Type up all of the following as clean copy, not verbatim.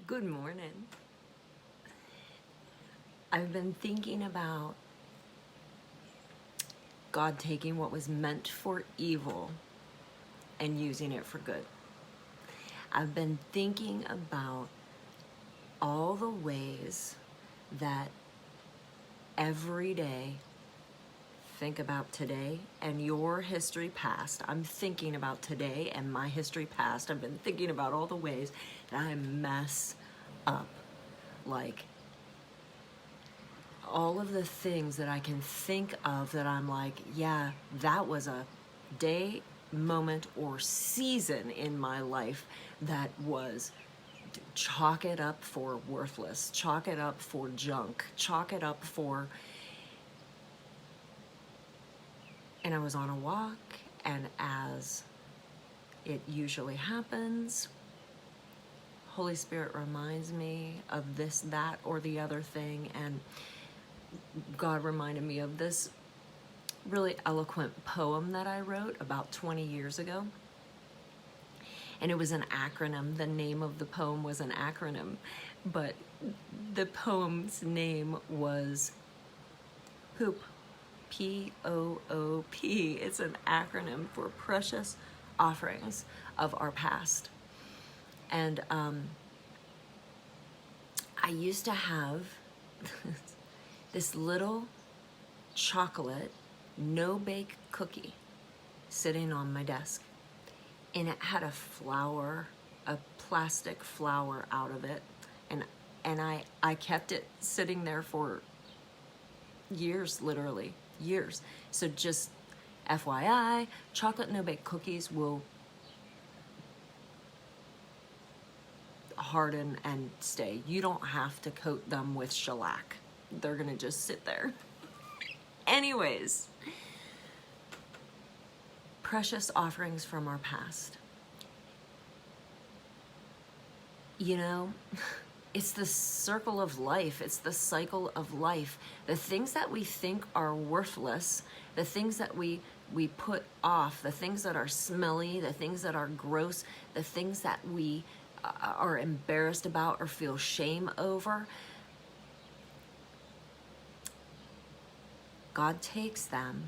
Good morning. I've been thinking about God taking what was meant for evil and using it for good. I've been thinking about all the ways that every day, think about today and your history past. I'm thinking about today and my history past. I've been thinking about all the ways that I mess up, like all of the things that I can think of that I'm like, yeah, that was a day, moment, or season in my life that was chalk it up for worthless, chalk it up for junk, chalk it up for... And I was on a walk, and as it usually happens, Holy Spirit reminds me of this, that, or the other thing, and God reminded me of this really eloquent poem that I wrote about 20 years ago. And it was an acronym. The name of the poem was an acronym, but the poem's name was P.O.O.P. P.O.O.P. It's an acronym for Precious Offerings of Our Past. And I used to have this little chocolate no-bake cookie sitting on my desk, and it had a flower, a plastic flower out of it, and I kept it sitting there for years, literally years. So just FYI, chocolate no-bake cookies will harden and stay. You don't have to coat them with shellac. They're gonna just sit there. Anyways, precious offerings from our past. You know, it's the circle of life. It's the cycle of life. The things that we think are worthless, the things that we put off, the things that are smelly, the things that are gross, the things that we are embarrassed about or feel shame over, God takes them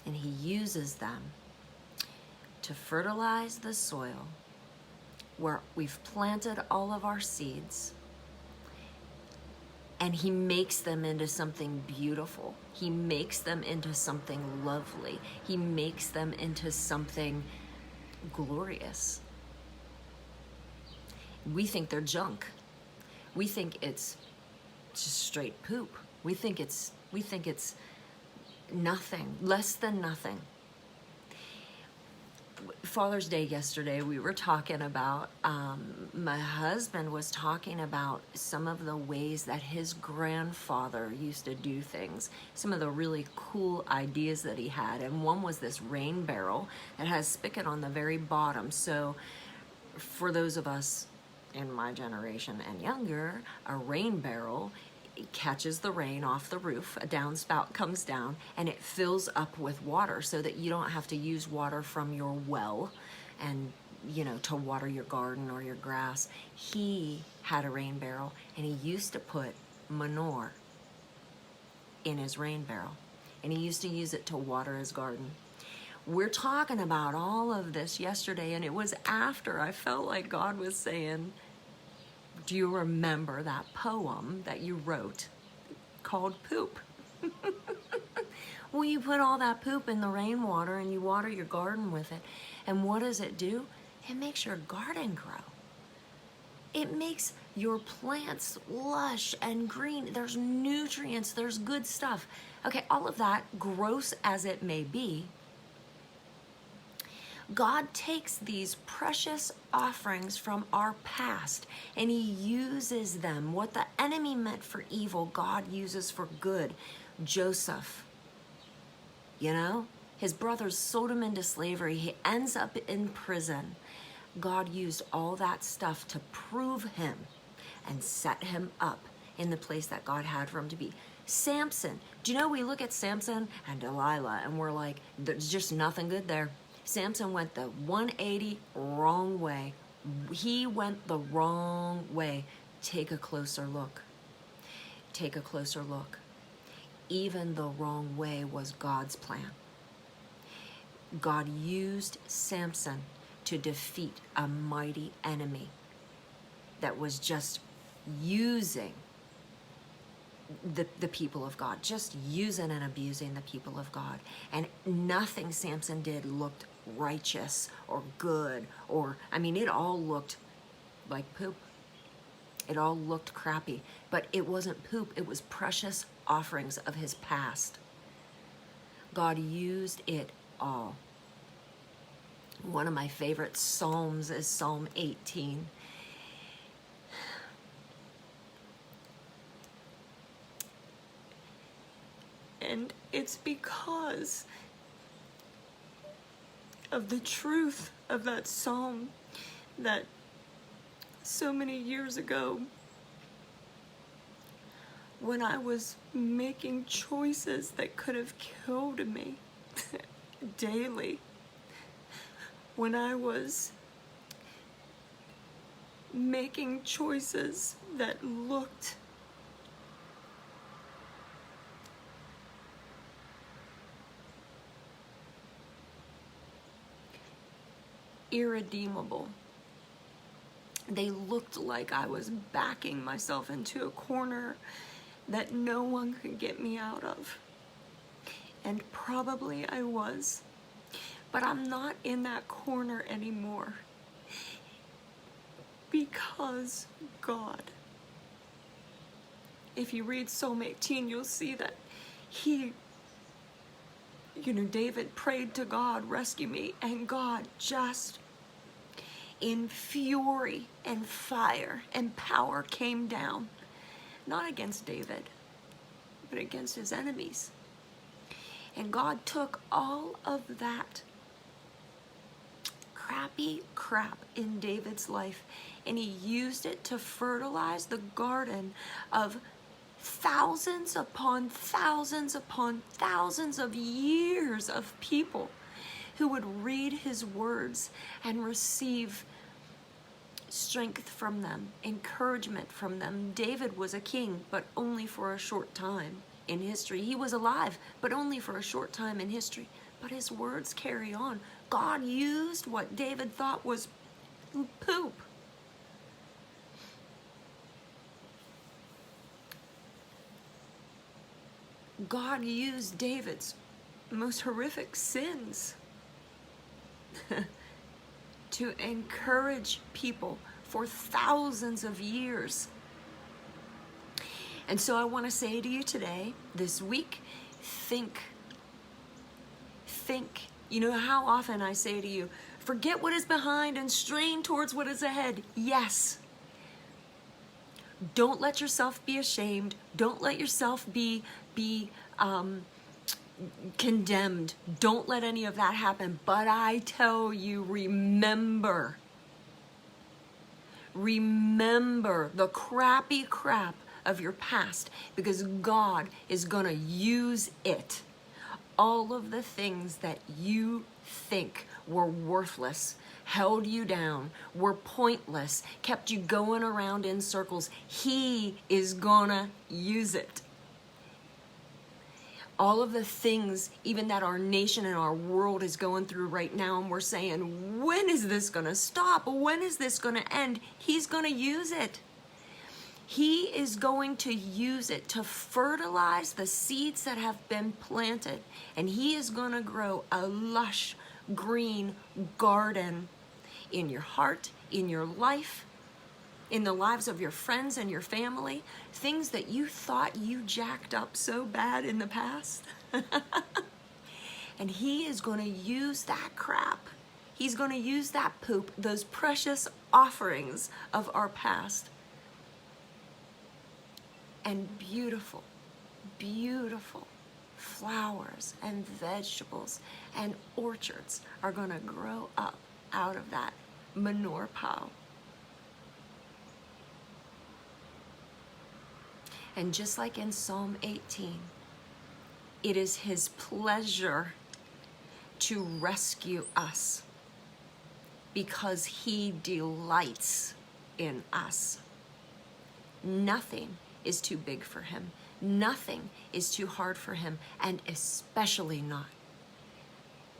and He uses them to fertilize the soil where we've planted all of our seeds, and He makes them into something beautiful. He makes them into something lovely. He makes them into something glorious. We think they're junk. We think it's just straight poop. We think it's nothing, less than nothing. Father's Day yesterday, we were talking about, my husband was talking about some of the ways that his grandfather used to do things, some of the really cool ideas that he had. And one was this rain barrel that has spigot on the very bottom. So for those of us in my generation and younger, a rain barrel, it catches the rain off the roof, a downspout comes down, and it fills up with water so that you don't have to use water from your well and, to water your garden or your grass. He had a rain barrel, and he used to put manure in his rain barrel, and he used to use it to water his garden. We're talking about all of this yesterday, and it was after I felt like God was saying, do you remember that poem that you wrote called Poop? Well, you put all that poop in the rainwater and you water your garden with it. And what does it do? It makes your garden grow. It makes your plants lush and green. There's nutrients, there's good stuff. Okay, all of that, gross as it may be, God takes these precious offerings from our past and He uses them. What the enemy meant for evil, God uses for good. Joseph, his brothers sold him into slavery. He ends up in prison. God used all that stuff to prove him and set him up in the place that God had for him to be. Samson, do you know, we look at Samson and Delilah and we're like, there's just nothing good there. Samson went the 180 wrong way He went the wrong way. Take a closer look. Take a closer look. Even the wrong way was God's plan. God used Samson to defeat a mighty enemy that was just using the people of God, just using and abusing the people of God. And nothing Samson did looked righteous or good, or, I mean, it all looked like poop. It all looked crappy, but it wasn't poop. It was precious offerings of his past. God used it all. One of my favorite Psalms is Psalm 18. And it's because of the truth of that psalm that so many years ago, when I was making choices that could have killed me daily, when I was making choices that looked irredeemable. They looked like I was backing myself into a corner that no one could get me out of. And probably I was. But I'm not in that corner anymore. Because God. If you read Psalm 18, you'll see that David prayed to God, rescue me, and God just in fury and fire and power came down, not against David, but against his enemies. And God took all of that crappy crap in David's life and he used it to fertilize the garden of thousands upon thousands upon thousands of years of people who would read his words and receive strength from them, encouragement from them. David was a king, but only for a short time in history. He was alive, but only for a short time in history. But his words carry on. God used what David thought was poop. God used David's most horrific sins to encourage people for thousands of years. And so I want to say to you today, this week, think. You know how often I say to you, forget what is behind and strain towards what is ahead. Yes. Don't let yourself be ashamed. Don't let yourself be condemned. Don't let any of that happen. But I tell you, remember the crappy crap of your past, because God is going to use it. All of the things that you think were worthless, held you down, were pointless, kept you going around in circles, He is gonna use it. All of the things, even that our nation and our world is going through right now, and we're saying, when is this gonna stop? When is this gonna end? He's gonna use it. He is going to use it to fertilize the seeds that have been planted. And He is going to grow a lush green garden in your heart, in your life, in the lives of your friends and your family. Things that you thought you jacked up so bad in the past. And He is going to use that crap. He's going to use that poop, those precious offerings of our past. And beautiful, beautiful flowers and vegetables and orchards are going to grow up out of that manure pile. And just like in Psalm 18, it is His pleasure to rescue us. because he delights in us. Nothing is too big for him. Nothing is too hard for him, and especially not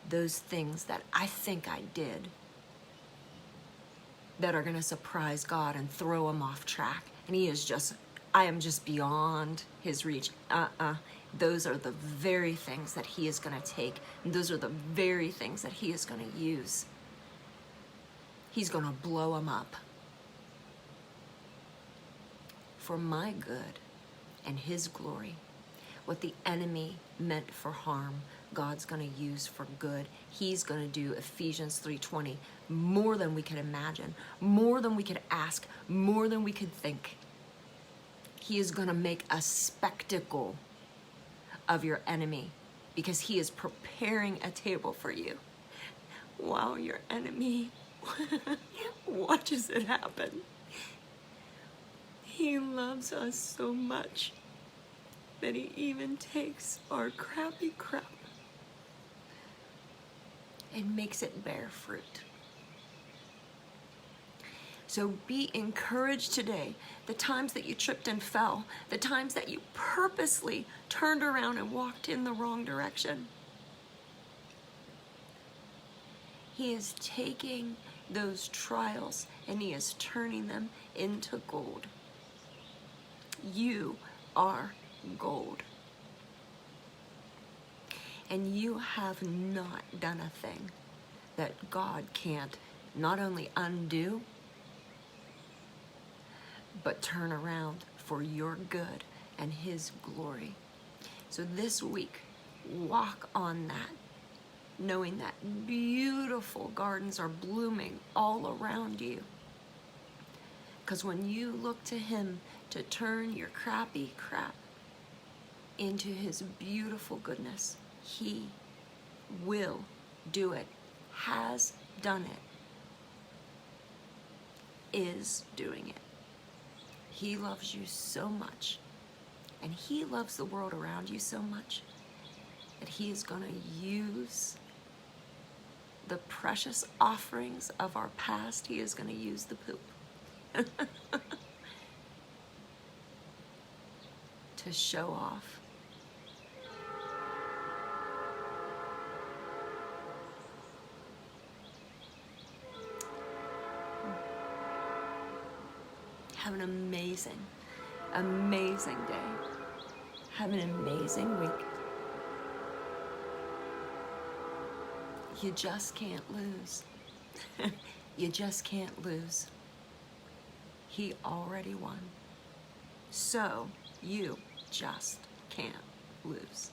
those things that I think I did that are going to surprise God and throw him off track. And I am just beyond his reach. Those are the very things that he is going to take. And those are the very things that he is going to use. He's going to blow them up for my good and his glory. What the enemy meant for harm, God's going to use for good. He's going to do Ephesians 3:20 more than we could imagine, more than we could ask, more than we could think. He is going to make a spectacle of your enemy because he is preparing a table for you while your enemy watches it happen. He loves us so much that he even takes our crappy crap and makes it bear fruit. So be encouraged today. The times that you tripped and fell, the times that you purposely turned around and walked in the wrong direction. He is taking those trials and he is turning them into gold. You are gold. And you have not done a thing that God can't not only undo, but turn around for your good and his glory. So this week, walk on that, knowing that beautiful gardens are blooming all around you. Because when you look to him to turn your crappy crap into his beautiful goodness, he will do it, has done it, is doing it. He loves you so much, and he loves the world around you so much that he is going to use the precious offerings of our past. He is going to use the poop to show off. Have an amazing, amazing day. Have an amazing week. You just can't lose. You just can't lose. He already won. So you just can't lose.